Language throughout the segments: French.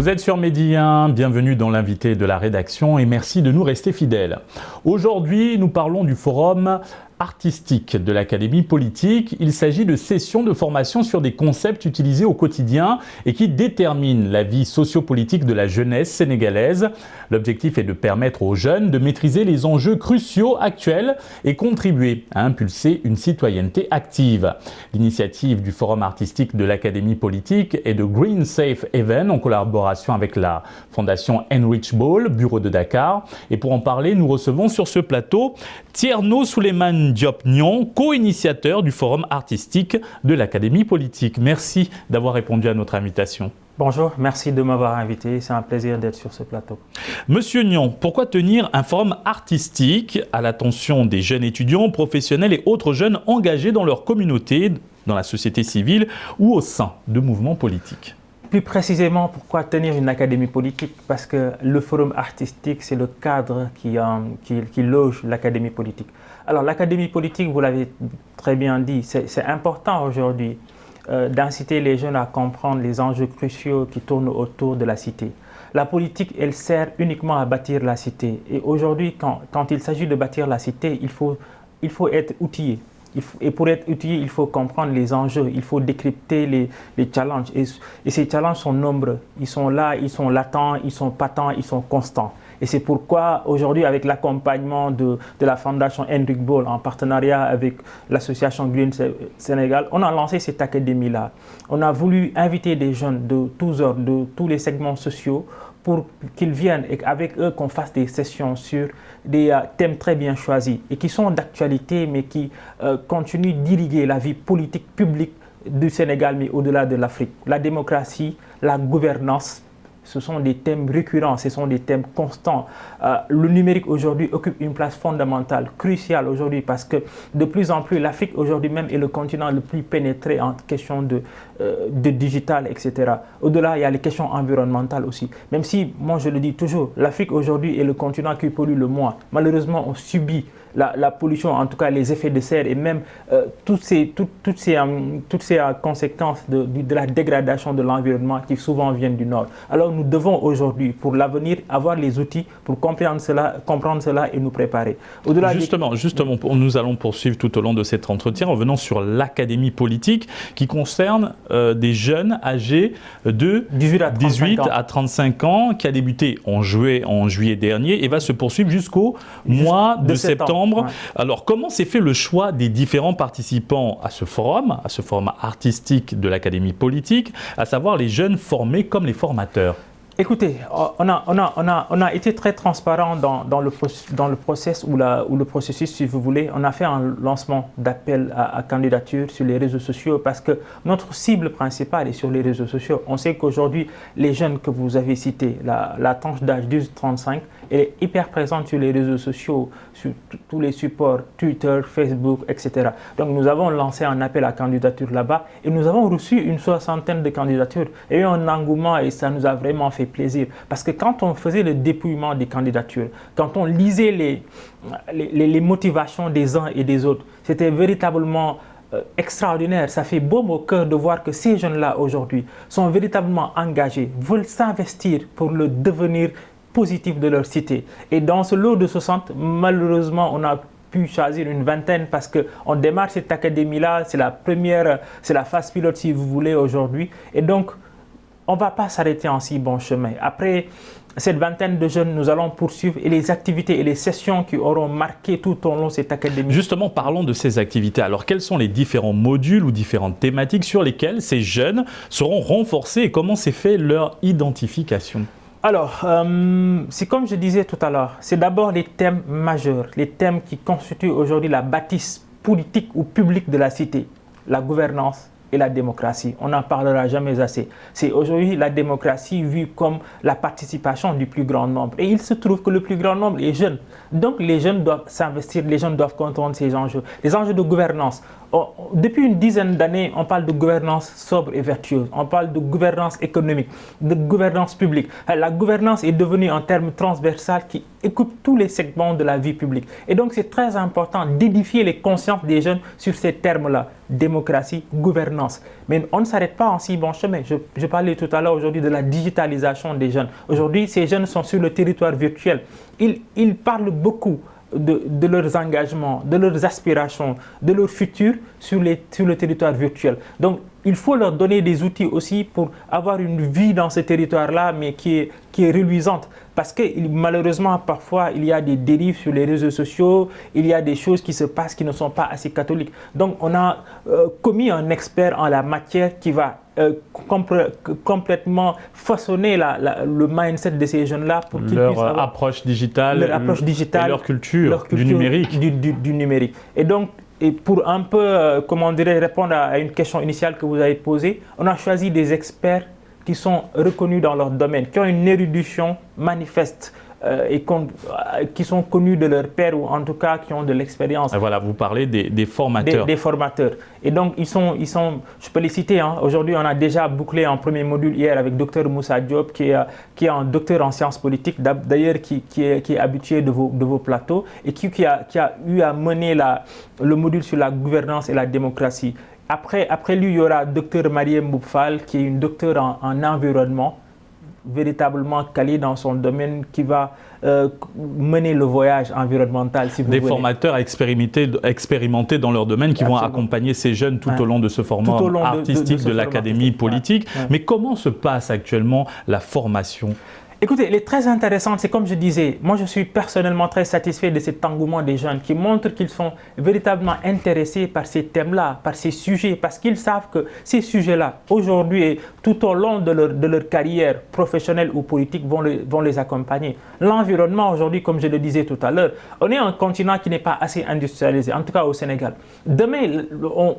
Vous êtes sur Medi 1, bienvenue dans l'invité de la rédaction et merci de nous rester fidèles. Aujourd'hui, nous parlons du forum artistique de l'Académie politique. Il s'agit de sessions de formation sur des concepts utilisés au quotidien et qui déterminent la vie sociopolitique de la jeunesse sénégalaise. L'objectif est de permettre aux jeunes de maîtriser les enjeux cruciaux actuels et contribuer à impulser une citoyenneté active. L'initiative du forum artistique de l'Académie politique est de Green Safe Haven en collaboration avec la fondation Enrich Ball, bureau de Dakar. Et pour en parler, nous recevons sur ce plateau Thierno Souleymane Diop Nion, co-initiateur du forum artistique de l'Académie politique. Merci d'avoir répondu à notre invitation. Bonjour, merci de m'avoir invité. C'est un plaisir d'être sur ce plateau. Monsieur Nion, pourquoi tenir un forum artistique à l'attention des jeunes étudiants, professionnels et autres jeunes engagés dans leur communauté, dans la société civile ou au sein de mouvements politiques ? Plus précisément, pourquoi tenir une académie politique? Parce que le forum artistique, c'est le cadre qui loge l'académie politique. Alors l'académie politique, vous l'avez très bien dit, c'est important aujourd'hui d'inciter les jeunes à comprendre les enjeux cruciaux qui tournent autour de la cité. La politique, elle sert uniquement à bâtir la cité. Et aujourd'hui, quand il s'agit de bâtir la cité, il faut être outillé. Et pour être outillé, il faut comprendre les enjeux, il faut décrypter les challenges. Et ces challenges sont nombreux. Ils sont là, ils sont latents, ils sont patents, ils sont constants. Et c'est pourquoi aujourd'hui, avec l'accompagnement de la fondation Enrich Ball, en partenariat avec l'association Green Sénégal, on a lancé cette académie-là. On a voulu inviter des jeunes de tous ordres, de tous les segments sociaux, pour qu'ils viennent et avec eux qu'on fasse des sessions sur des thèmes très bien choisis et qui sont d'actualité mais qui continuent d'irriguer la vie politique publique du Sénégal mais au-delà de l'Afrique. La démocratie, la gouvernance, ce sont des thèmes récurrents, ce sont des thèmes constants. Le numérique aujourd'hui occupe une place fondamentale, cruciale aujourd'hui parce que de plus en plus l'Afrique aujourd'hui même est le continent le plus pénétré en question de digital, etc. Au-delà, il y a les questions environnementales aussi. Même si, moi je le dis toujours, l'Afrique aujourd'hui est le continent qui pollue le moins. Malheureusement, on subit la pollution, en tout cas les effets de serre et même toutes ces conséquences de la dégradation de l'environnement qui souvent viennent du Nord. Alors nous devons aujourd'hui, pour l'avenir, avoir les outils pour comprendre cela et nous préparer. Justement, nous allons poursuivre tout au long de cet entretien en venant sur l'académie politique qui concerne des jeunes âgés de 18 à 35 ans qui a débuté en juillet dernier et va se poursuivre jusqu'au mois de septembre. Ouais. Alors, comment s'est fait le choix des différents participants à ce forum artistique de l'Académie politique, à savoir les jeunes formés comme les formateurs? Écoutez, on a été très transparent dans le process ou le processus, si vous voulez. On a fait un lancement d'appel à candidature sur les réseaux sociaux parce que notre cible principale est sur les réseaux sociaux. On sait qu'aujourd'hui, les jeunes que vous avez cités, la tranche d'âge 12-35, elle est hyper présente sur les réseaux sociaux, sur tous les supports, Twitter, Facebook, etc. Donc nous avons lancé un appel à candidature là-bas et nous avons reçu une 60aine de candidatures. Il y a eu un engouement et ça nous a vraiment fait plaisir. Parce que quand on faisait le dépouillement des candidatures, quand on lisait les motivations des uns et des autres, c'était véritablement extraordinaire. Ça fait baume au cœur de voir que ces jeunes-là aujourd'hui sont véritablement engagés, veulent s'investir pour le devenir positif de leur cité. Et dans ce lot de 60, malheureusement, on a pu choisir une vingtaine parce qu'on démarre cette académie-là, c'est la phase pilote si vous voulez aujourd'hui. Et donc, on ne va pas s'arrêter en si bon chemin. Après cette vingtaine de jeunes, nous allons poursuivre et les activités et les sessions qui auront marqué tout au long de cette académie. Justement, parlons de ces activités. Alors, quels sont les différents modules ou différentes thématiques sur lesquelles ces jeunes seront renforcés et comment s'est fait leur identification ? Alors, c'est comme je disais tout à l'heure, c'est d'abord les thèmes majeurs, les thèmes qui constituent aujourd'hui la bâtisse politique ou publique de la cité, la gouvernance et la démocratie. On n'en parlera jamais assez. C'est aujourd'hui la démocratie vue comme la participation du plus grand nombre. Et il se trouve que le plus grand nombre est jeune. Donc les jeunes doivent s'investir, les jeunes doivent comprendre ces enjeux. Les enjeux de gouvernance. Depuis une dizaine d'années, on parle de gouvernance sobre et vertueuse, on parle de gouvernance économique, de gouvernance publique. La gouvernance est devenue un terme transversal qui écoute tous les segments de la vie publique. Et donc, c'est très important d'édifier les consciences des jeunes sur ces termes-là, démocratie, gouvernance. Mais on ne s'arrête pas en si bon chemin. Je parlais tout à l'heure aujourd'hui de la digitalisation des jeunes. Aujourd'hui, ces jeunes sont sur le territoire virtuel. Ils parlent beaucoup de leurs engagements, de leurs aspirations, de leur futur sur le territoire virtuel. Donc, il faut leur donner des outils aussi pour avoir une vie dans ce territoire-là, mais qui est reluisante. Parce que malheureusement, parfois, il y a des dérives sur les réseaux sociaux, il y a des choses qui se passent qui ne sont pas assez catholiques. Donc, on a commis un expert en la matière qui va complètement façonner le mindset de ces jeunes-là pour qu'ils puissent avoir leur approche digitale et leur culture du numérique. Du numérique. Et donc, pour un peu, répondre à une question initiale que vous avez posée, on a choisi des experts qui sont reconnus dans leur domaine, qui ont une érudition manifeste et qui sont connus de leur père ou en tout cas qui ont de l'expérience. Voilà, vous parlez des formateurs. Des formateurs. Et donc, ils sont, je peux les citer. Hein. Aujourd'hui, on a déjà bouclé un premier module hier avec Dr Moussa Diop, qui est un docteur en sciences politiques, d'ailleurs qui est habitué de vos plateaux et qui a eu à mener le module sur la gouvernance et la démocratie. Après lui, il y aura Dr Mariem Boupfal, qui est une docteure en environnement, véritablement calée dans son domaine, qui va mener le voyage environnemental. Si vous voulez. Formateurs expérimentés dans leur domaine qui vont accompagner ces jeunes tout au long de ce format artistique de l'Académie politique. Mais comment se passe actuellement la formation ? Écoutez, elle est très intéressante. C'est comme je disais, moi je suis personnellement très satisfait de cet engouement des jeunes qui montrent qu'ils sont véritablement intéressés par ces thèmes-là, par ces sujets, parce qu'ils savent que ces sujets-là, aujourd'hui et tout au long de leur carrière professionnelle ou politique, vont les accompagner. L'environnement aujourd'hui, comme je le disais tout à l'heure, on est un continent qui n'est pas assez industrialisé, en tout cas au Sénégal. Demain,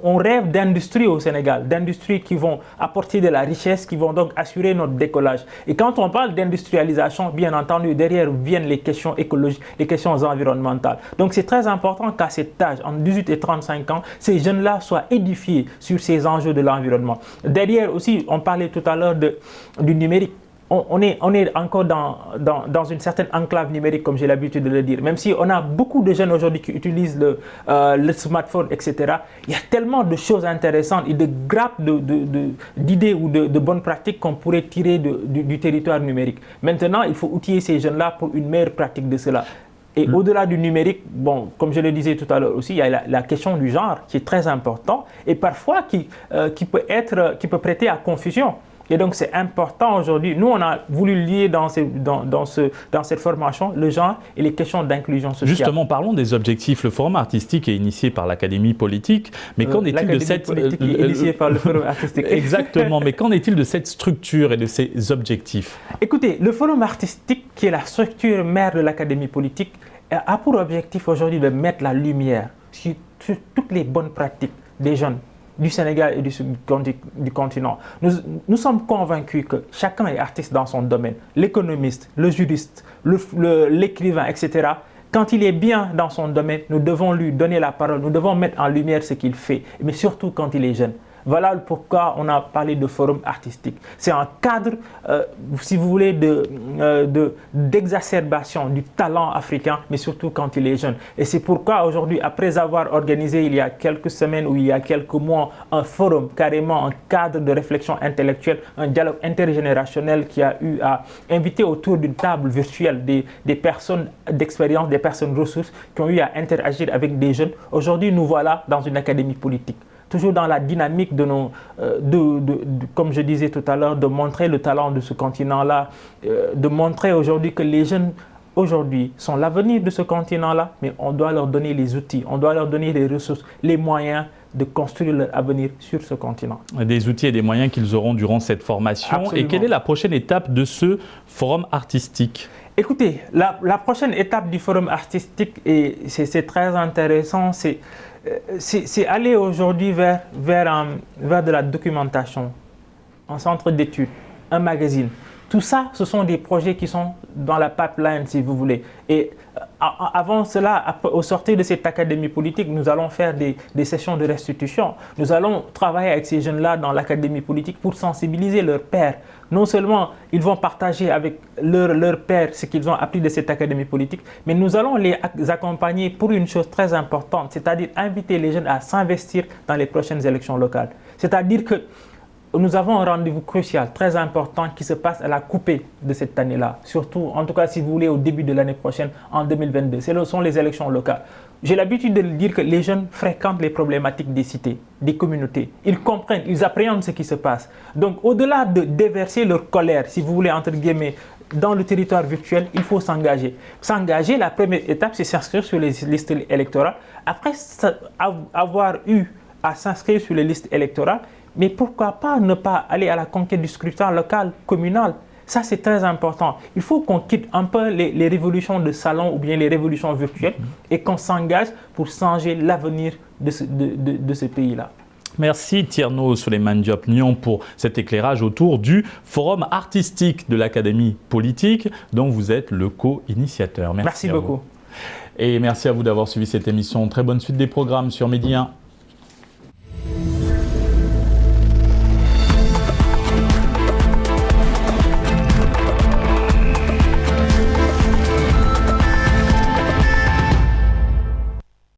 on rêve d'industries au Sénégal, d'industries qui vont apporter de la richesse, qui vont donc assurer notre décollage. Et quand on parle d'industrie, bien entendu, derrière viennent les questions écologiques, les questions environnementales. Donc c'est très important qu'à cet âge, entre 18 et 35 ans, ces jeunes-là soient édifiés sur ces enjeux de l'environnement. Derrière aussi, on parlait tout à l'heure du numérique. On est encore dans une certaine enclave numérique, comme j'ai l'habitude de le dire. Même si on a beaucoup de jeunes aujourd'hui qui utilisent le smartphone, etc., il y a tellement de choses intéressantes et de grappes d'idées ou de bonnes pratiques qu'on pourrait tirer du territoire numérique. Maintenant, il faut outiller ces jeunes-là pour une meilleure pratique de cela. Et au-delà du numérique, bon, comme je le disais tout à l'heure aussi, il y a la question du genre qui est très important et parfois qui peut prêter à confusion. Et donc, c'est important aujourd'hui. Nous, on a voulu lier dans cette formation le genre et les questions d'inclusion sociale. Justement, parlons des objectifs. Le forum artistique est initié par l'Académie politique. Mais qu'en est-il de cette... politique est initiée par le forum artistique. Exactement. Mais qu'en est-il de cette structure et de ses objectifs? Écoutez, le forum artistique, qui est la structure mère de l'Académie politique, a pour objectif aujourd'hui de mettre la lumière sur toutes les bonnes pratiques des jeunes du Sénégal et du continent. Nous sommes convaincus que chacun est artiste dans son domaine. L'économiste, le juriste, l'écrivain, etc. Quand il est bien dans son domaine, nous devons lui donner la parole, nous devons mettre en lumière ce qu'il fait, mais surtout quand il est jeune. Voilà pourquoi on a parlé de forum artistique. C'est un cadre, si vous voulez, d'exacerbation du talent africain, mais surtout quand il est jeune. Et c'est pourquoi aujourd'hui, après avoir organisé il y a quelques semaines ou il y a quelques mois un forum, carrément un cadre de réflexion intellectuelle, un dialogue intergénérationnel qui a eu à inviter autour d'une table virtuelle des personnes d'expérience, des personnes ressources qui ont eu à interagir avec des jeunes. Aujourd'hui, nous voilà dans une académie politique. Toujours dans la dynamique comme je disais tout à l'heure, de montrer le talent de ce continent-là, de montrer aujourd'hui que les jeunes aujourd'hui sont l'avenir de ce continent-là, mais on doit leur donner les outils, on doit leur donner les ressources, les moyens de construire leur avenir sur ce continent. Des outils et des moyens qu'ils auront durant cette formation. Absolument. Et quelle est la prochaine étape de ce forum artistique ? Écoutez, la prochaine étape du forum artistique, et c'est très intéressant, c'est aller aujourd'hui vers de la documentation, un centre d'études, un magazine. Tout ça, ce sont des projets qui sont dans la pipeline, si vous voulez. Et avant cela, au sortir de cette académie politique, nous allons faire des sessions de restitution. Nous allons travailler avec ces jeunes-là dans l'académie politique pour sensibiliser leurs pairs. Non seulement ils vont partager avec leurs pairs ce qu'ils ont appris de cette académie politique, mais nous allons les accompagner pour une chose très importante, c'est-à-dire inviter les jeunes à s'investir dans les prochaines élections locales. C'est-à-dire que nous avons un rendez-vous crucial, très important, qui se passe à la coupée de cette année-là. Surtout, en tout cas, si vous voulez, au début de l'année prochaine, en 2022. Ce sont les élections locales. J'ai l'habitude de dire que les jeunes fréquentent les problématiques des cités, des communautés. Ils comprennent, ils appréhendent ce qui se passe. Donc, au-delà de déverser leur colère, si vous voulez, entre guillemets, dans le territoire virtuel, il faut s'engager. S'engager, la première étape, c'est s'inscrire sur les listes électorales. Après avoir eu à s'inscrire sur les listes électorales, mais pourquoi pas ne pas aller à la conquête du scrutin local, communal? Ça, c'est très important. Il faut qu'on quitte un peu les révolutions de salon ou bien les révolutions virtuelles et qu'on s'engage pour changer l'avenir de ce pays-là. Merci Tierno Souleymane Diop Nion pour cet éclairage autour du forum artistique de l'Académie politique dont vous êtes le co-initiateur. Merci beaucoup. Et merci à vous d'avoir suivi cette émission. Très bonne suite des programmes sur Média 1.